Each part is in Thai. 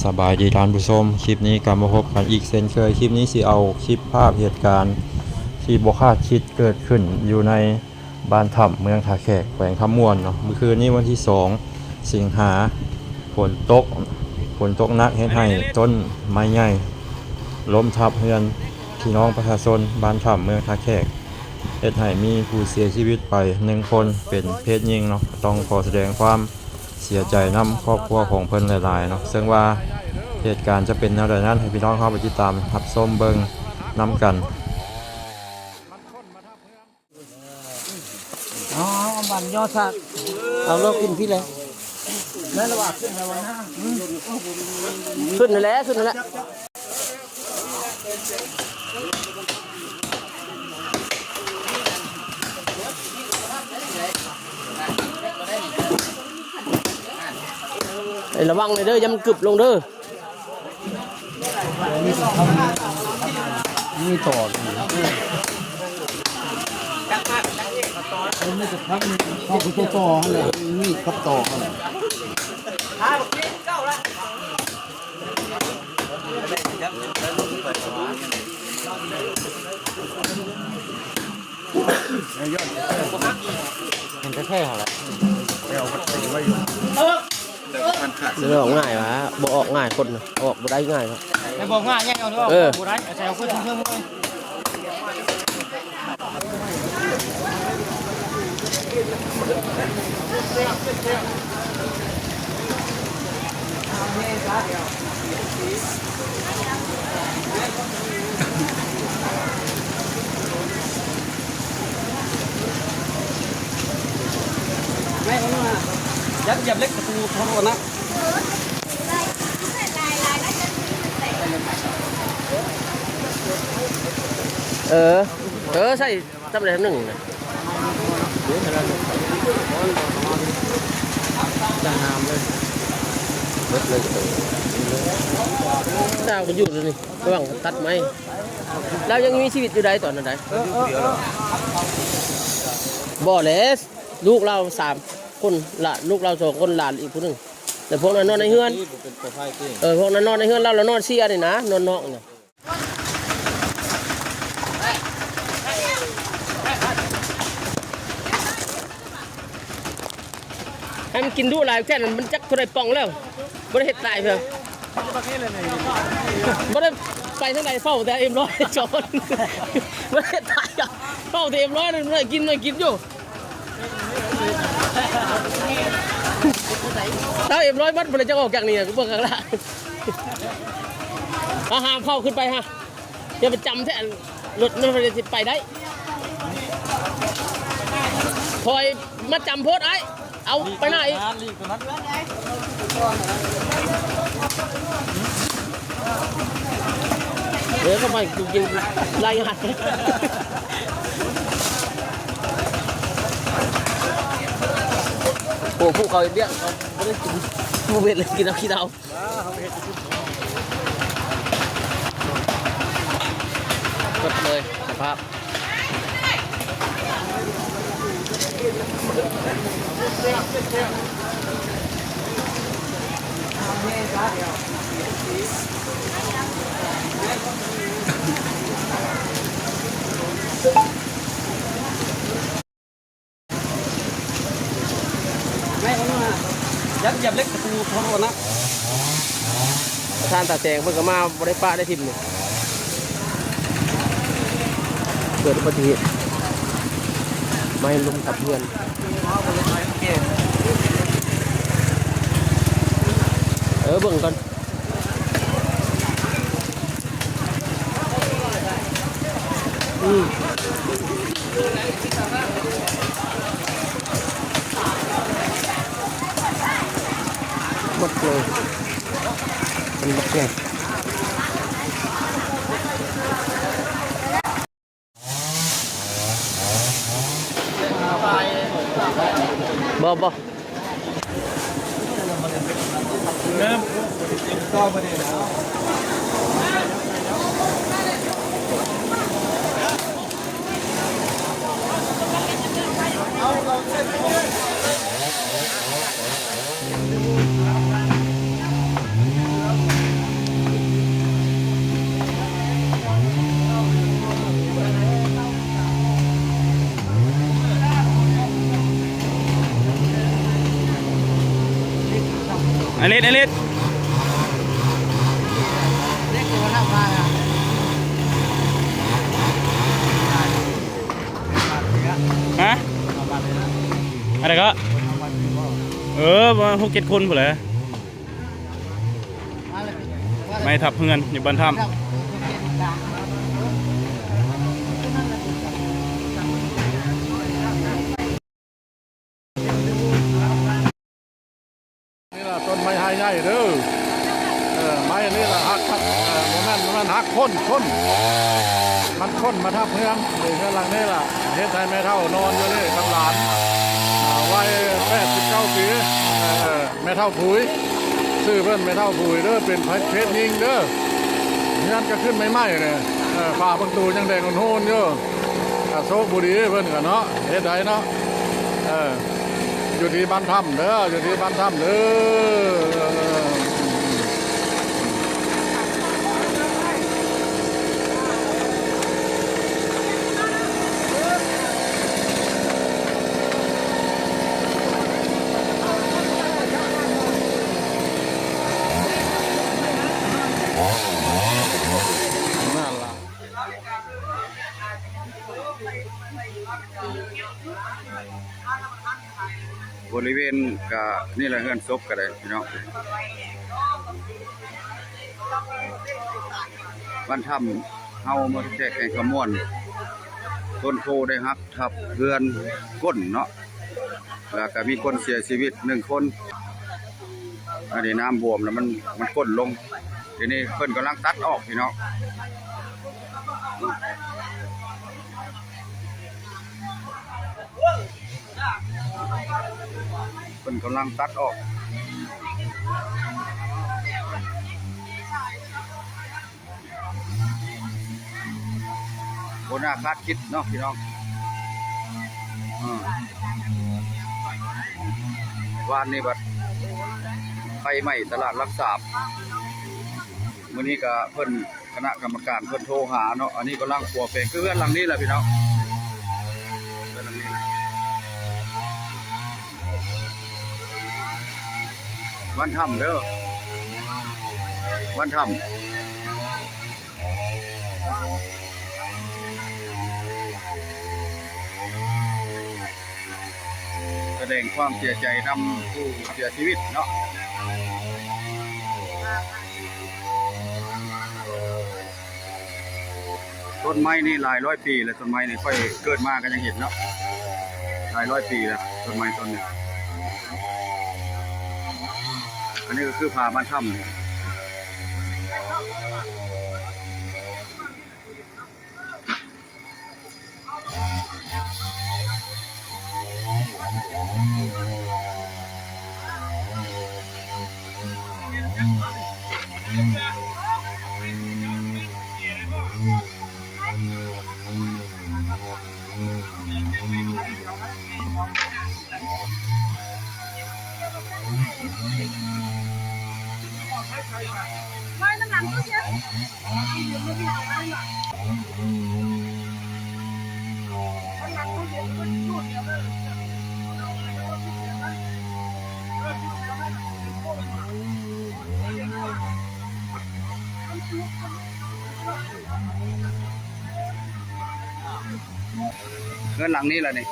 สบายดีท่านผู้ชมคลิปนี้กลับมาพบกันอีกเช่นเคยคลิปนี้สิเอาคลิปภาพเหตุการณ์ที่บ่คาดคิดเกิดขึ้นอยู่ในบ้านถ้ำเมืองท่าแขกแขวงคำม่วนเนาะเมื่อคืนนี้วันที่2สิงหาฝนตกหนักเฮ็ดให้ต้นไม้ใหญ่ล้มทับเรือนพี่น้องประชาชนบ้านถ้ำเมืองท่าแขกเฮ็ดให้มีผู้เสียชีวิตไป1คนเป็นเพศหญิงเนาะต้องขอแสดงความเสียใจนำครอบครัวของเพิ่นหลายๆเนาะซึ่งว่าเหตุการณ์จะเป็นแนวใดนั้นให้พี่น้องเข้าไปติดตามรับชมเบิ่งนำกันอ๋อบันยอดสักเอาเลิกกินพี่เลยนั่นระหว่างขึ้นระหว่างหน้าขึ้นนั่นแหละขึ้นนั่นแหละระวังเลยเด้อย้ำกึบลงเด้อนี่ต่อนี่จะพักนี่เข้าไปต่อเลยนี่กับต่อเลยมันจะแค่อะไรเรื่องง่ายวะบอกออกง่ายคนออกบ่ได้ง่ายครับไม่บอกง่ายแย่เอาเถอะบ่ได้ใส่เอาเพื่อนเพื่อนเลยไม่เขามายัดเหยียบเล็กประตูเขาโดนนะใช่จำเลยหนึ่งจะหามเลยเบิดเลยเจ้าก็อยู่เลยนี่ระหว่างตัดไม้แล้วยังมีชีวิตอยู่ใดตอนนั้นใดบ่เลสลูกเรา3 คนละลูกเรา2 คนหลานอีกคนหนึ่งแต่พวกนั้นนอนในเฮือนพวกนั้นนอนในเฮือนเรานอนเสียนี่นะนอนนอกเนี่ยให้มันกินดูหลายแค่นั้นมันจักคนใดป่องแล้วบ่ได้เฮ็ดตายเพิ่นบ่ได้ไปทางใดเฝ้าแต่M100จอดบ่ได้ตายเฝ้าแต่M100นั่นบ่ได้กินอยู่ถ้าM100มัดบ่ได้จะออกจากนี่ก็เบิ่งข้างล่างห้ามเข้าขึ้นไปฮะอย่าไปจำแท้รถมันบ่ได้ไปได้คอยมาจำโพดไอ้เอาไปไหนเดี๋ยวก็ไปกินรายงานโอ้พวกเขาเดียวไม่ได้กินมูเวทเลยกินเอาขี้เตาหมดเลยสภาพไม่เขามายัดเหยียบเล็กประตูเขาโดนนะท่านตาแจงเพิ่งก็มาบริป้าได้ทิมเนี่ยเกิดอุบัติเหตุไม่ลงกับเพื่อนเบิ่งก่อนหมดเลยมันหมดเลยบ่เริ่มก็ไม่ได้แล้ว อลิสอลิส เล็กจะมาทำมาอ่ะ ฮะอะไรก็ประมาณ6-7 คนหมดเลยไม่ทับเพื่อนอยู่บนถ้ำนี่ล่ะต้นไม้หายใหญ่เด้อไม้อันนี้ล่ะหักครับมันหักคนมันคนมาทับเพื่อนเดี๋ยวหลังนี้ล่ะเฮ็ดให้แม่เฒ่านอนอยู่นี่กับหลานวัย89 ปีแม่เฒ่าผุยชื่อเพิ่นแม่เฒ่าผุยเด้อเป็นเพชรยิงเด้อเฮือนก็ขึ้นไม่ไหม้เลยฝ้าประตูยังแดงโหนอยู่โชคบุรีเพิ่นก็เนาะเฮ็ดได้เนาะอยู่ที่บ้านถ้ำเด้ออยู่ที่บ้านถ้ำเด้อนั่นล่ะ บริเวณก็นี่แหละเฮือนศพก็ได้พี่น้องบ้านถ้ำเฮามาแค่แข่งขมวนต้นโพได้ฮักทับเฮือนก้นเนาะแล้วก็มีคนเสียชีวิต1 คนอันนี้น้ำบวมแล้วมันก้นลงทีนี้เพิ่นกำลังตัดออกพี่น้องเพิ่นกำลังตัดออกบนอาคาดคิดเนาะพี่น้องวานนี้บัดไฟไหม้ตลาดรักษามื้อนี้ก็เพิ่นคณะกรรมการเพิ่นโทรหาเนาะอันนี้กำลังปัวเปงคือเรือนหลังนี้แหละพี่น้องเรือนหลังนี้วันถ้ำเด้อวันถ้ำแสดงความเสียใจนำผู้เสียชีวิตเนาะต้นไม้นี่หลายร้อยปีแล้วต้นไม้นี่ค่อยเกิดมากันยังเห็นเนาะหลายร้อยปีแล้วต้นไม้ต้นนี้อันนี้ก็คือผาบ้านถ้ำนี่ไม่น้ำหนักก็เยอะเงินหลังนี้แหละนี่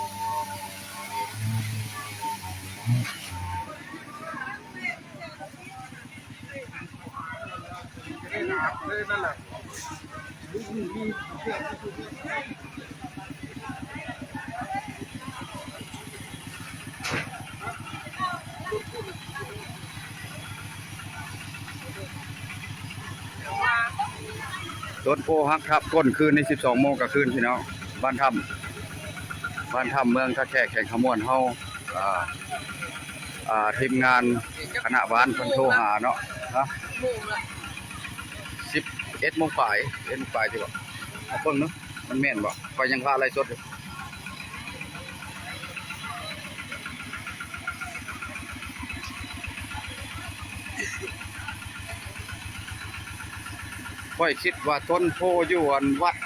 ต้นโพฮักทับก้นคืนใน12 โมงกับคืนพี่น้องบ้านถ้ำเมืองท่าแขกแข่งขมวนเฮาทีมงานคณะบ้านเพิ่นโทรหาเนาะฮะ11 โมงปลาย11 โมงปลายที่บ่เอาเบิ่งเนาะมันแม่นบ่ก็ยังพาอะไรสดอยู่ค่อยคิดว่าต้นโพอยู่อันวัด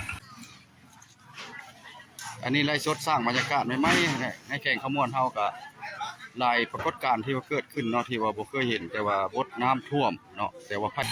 อันนี้ไล่สดสร้างบรรยากาศใหม่ๆให้แข่งขมวนเฮาก็ หลายปรากฏการณ์ที่ว่าเกิดขึ้นเนาะที่ว่าบ่เคยเห็นแต่ว่าบดน้ำท่วมเนาะแต่ว่าภัย